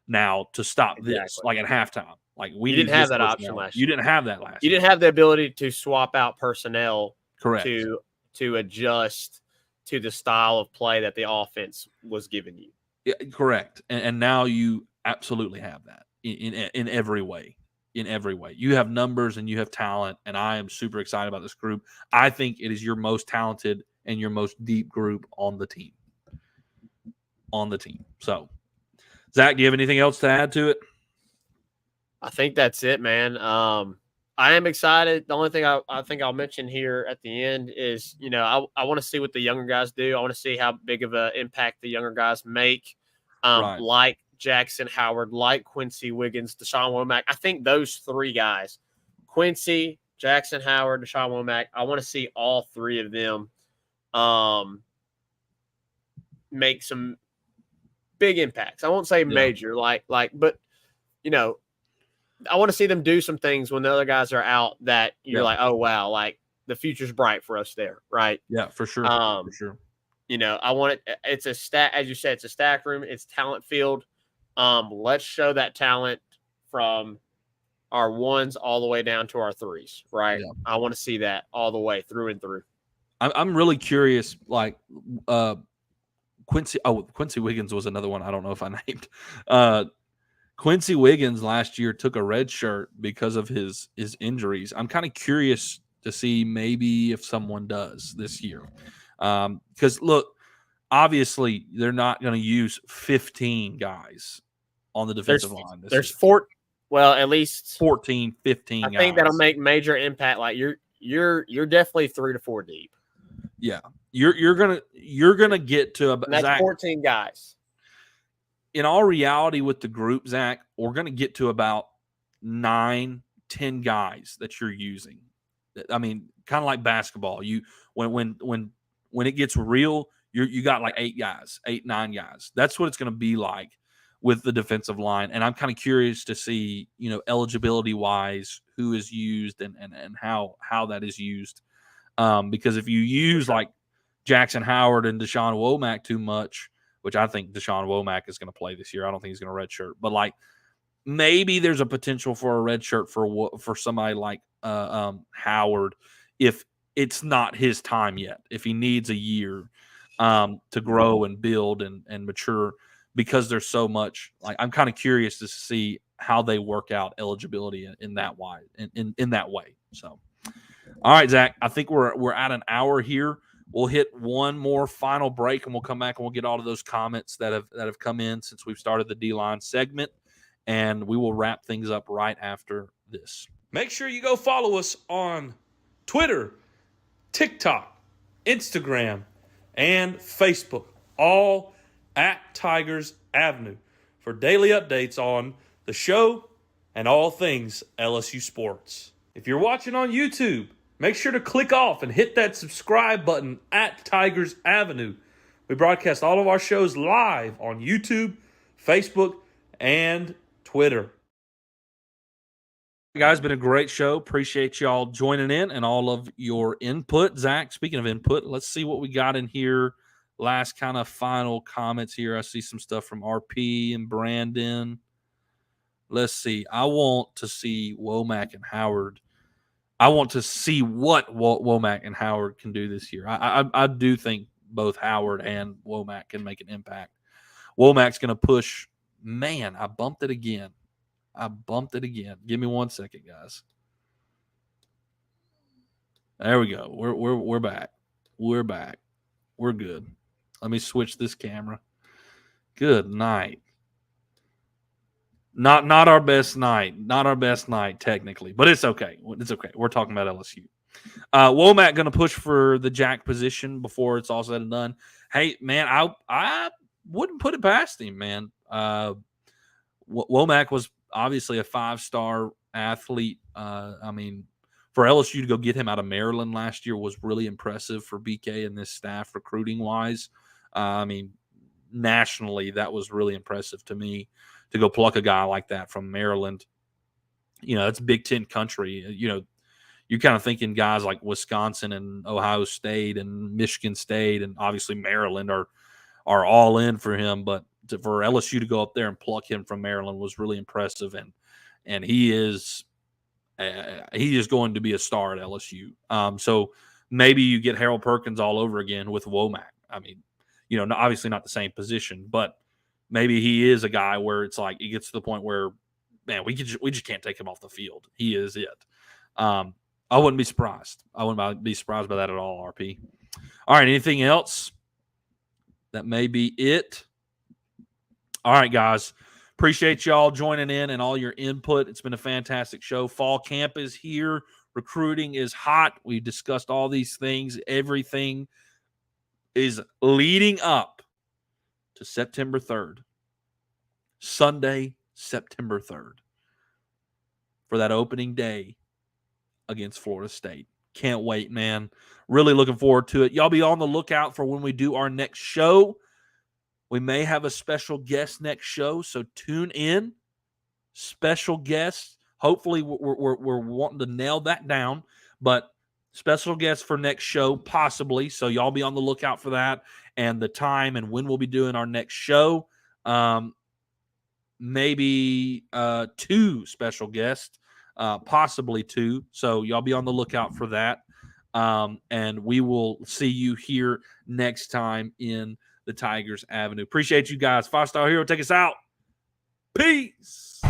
now to stop this, Exactly. like at halftime. Like we You need didn't have this that option personnel. last You year. didn't have that last You year. didn't have the ability to swap out personnel Correct. to adjust to the style of play that the offense was giving you. Yeah, correct. And now you absolutely have that in every way. In every way. You have numbers and you have talent, and I am super excited about this group. I think it is your most talented and your most deep group on the team. So, Zach, do you have anything else to add to it? I think that's it, man. I am excited. The only thing I think I'll mention here at the end is, I want to see what the younger guys do. I want to see how big of an impact the younger guys make, Right. like Jackson Howard, like Quincy Wiggins, Deshaun Womack. I think those three guys, Quincy, Jackson Howard, Deshaun Womack, I want to see all three of them make some big impacts. I won't say major, but I want to see them do some things when the other guys are out that you're like, oh wow, like the future's bright for us there, right? Yeah, for sure. For sure. I want it. It's a stat, as you said, it's a stack room. It's talent field. Let's show that talent from our ones all the way down to our threes, right? Yeah. I want to see that all the way through and through. I'm really curious, like Quincy Wiggins was another one I don't know if I named. Quincy Wiggins last year took a red shirt because of his injuries. I'm kind of curious to see maybe if someone does this year. Because look, obviously they're not going to use 15 guys on the defensive line. There's at least 14, 15 guys. I think that'll make major impact. Like you're definitely 3 to 4 deep. Yeah. You're gonna get to and that's Zach, 14 guys. In all reality with the group, Zach, we're going to get to about 9, 10 guys that you're using. I mean, kind of like basketball. You when it gets real, you got like 8 guys, 8, 9 guys. That's what it's going to be like with the defensive line. And I'm kind of curious to see, eligibility wise, who is used and how that is used. Because if you use like Jackson Howard and Deshaun Womack too much, which I think Deshaun Womack is going to play this year. I don't think he's going to redshirt, but like maybe there's a potential for a redshirt for somebody like Howard if it's not his time yet. If he needs a year to grow and build and mature, because there's so much. Like I'm kind of curious to see how they work out eligibility in that way. So, all right, Zach, I think we're at an hour here. We'll hit one more final break, and we'll come back and we'll get all of those comments that have come in since we've started the D-line segment, and we will wrap things up right after this. Make sure you go follow us on Twitter, TikTok, Instagram, and Facebook, all at Tigers Avenue, for daily updates on the show and all things LSU sports. If you're watching on YouTube, make sure to click off and hit that subscribe button at Tigers Avenue. We broadcast all of our shows live on YouTube, Facebook, and Twitter. Guys, been a great show. Appreciate y'all joining in and all of your input. Zach, speaking of input, let's see what we got in here. Last kind of final comments here. I see some stuff from RP and Brandon. Let's see. I want to see Womack and Howard. I want to see what Womack and Howard can do this year. I do think both Howard and Womack can make an impact. Womack's going to push. Man, I bumped it again. Give me 1 second, guys. There we go. We're back. We're back. We're good. Let me switch this camera. Good night. Not our best night. Not our best night, technically. But it's okay. It's okay. We're talking about LSU. Womack going to push for the jack position before it's all said and done. Hey, man, I wouldn't put it past him, man. Womack was obviously a 5-star athlete. I mean, for LSU to go get him out of Maryland last year was really impressive for BK and this staff recruiting-wise. I mean, nationally, that was really impressive to me, to go pluck a guy like that from Maryland it's Big Ten country. You're kind of thinking guys like Wisconsin and Ohio State and Michigan State and obviously Maryland are all in for him. But for LSU to go up there and pluck him from Maryland was really impressive, and he is going to be a star at LSU. So maybe you get Harold Perkins all over again with Womack. I mean, obviously not the same position, but maybe he is a guy where it's like it gets to the point where, man, we just can't take him off the field. He is it. I wouldn't be surprised. I wouldn't be surprised by that at all, RP. All right, anything else? That may be it. All right, guys. Appreciate y'all joining in and all your input. It's been a fantastic show. Fall camp is here. Recruiting is hot. We discussed all these things. Everything is leading up to September 3rd. Sunday, September 3rd. For that opening day against Florida State. Can't wait, man. Really looking forward to it. Y'all be on the lookout for when we do our next show. We may have a special guest next show, so tune in. Special guest. Hopefully, we're wanting to nail that down, but special guest for next show, possibly. So y'all be on the lookout for that and the time and when we'll be doing our next show. Maybe 2 special guests. Possibly 2. So y'all be on the lookout for that. And we will see you here next time in the Tigers Avenue. Appreciate you guys. 5-Star Hero, take us out. Peace.